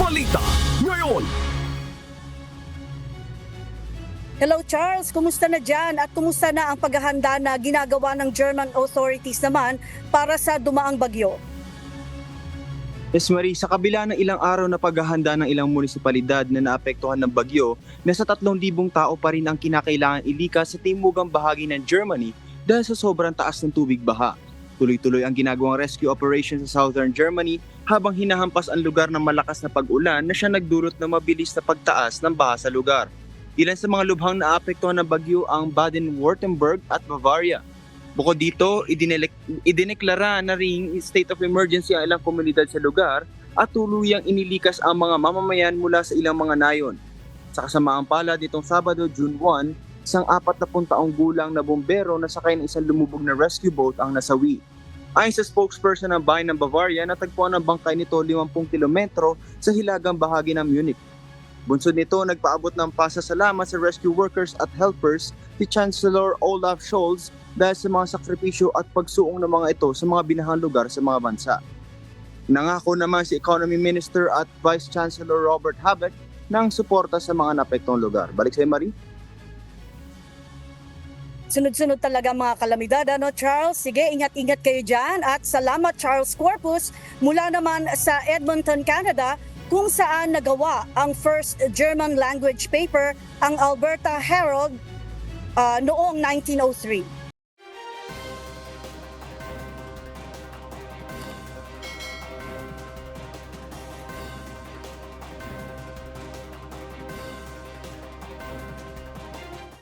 Balita Ngayon. Hello Charles, kumusta na dyan at kumusta na ang paghahanda na ginagawa ng German authorities naman para sa dumaang bagyo? Yes, Marie, sa kabila ng ilang araw na paghahanda ng ilang munisipalidad na naapektuhan ng bagyo, nasa 3,000 tao pa rin ang kinakailangan ilikas sa timugang bahagi ng Germany dahil sa sobrang taas ng tubig baha. Tuloy-tuloy ang ginagawang rescue operation sa southern Germany habang hinahampas ang lugar ng malakas na pag-ulan na siya nagdulot ng mabilis na pagtaas ng baha sa lugar. Ilan sa mga lubhang naapektuhan ng bagyo ang Baden-Württemberg at Bavaria. Bukod dito, idineklara na ring state of emergency ang ilang komunidad sa lugar at tuluyang inilikas ang mga mamamayan mula sa ilang mga nayon. Sa kasamaang palad nitong Sabado, June 1, isang 40 taong gulang na bombero na sakay ng isang lumubog na rescue boat ang nasawi. Ayon sa spokesperson ng bayan ng Bavaria, natagpuan ang bangkay nito 50 kilometro sa hilagang bahagi ng Munich. Bunsod nito, nagpaabot ng pasasalamat sa rescue workers at helpers si Chancellor Olaf Scholz dahil sa mga sakripisyo at pagsuong ng mga ito sa mga binahang lugar sa mga bansa. Nangako naman si Economy Minister at Vice Chancellor Robert Habeck ng suporta sa mga napektong lugar. Balik sa Marie. Sunod-sunod talaga mga kalamidad, ano Charles? Sige, ingat-ingat kayo dyan at salamat Charles Corpus mula naman sa Edmonton, Canada, kung saan nagawa ang first German language paper ang Alberta Herald noong 1903.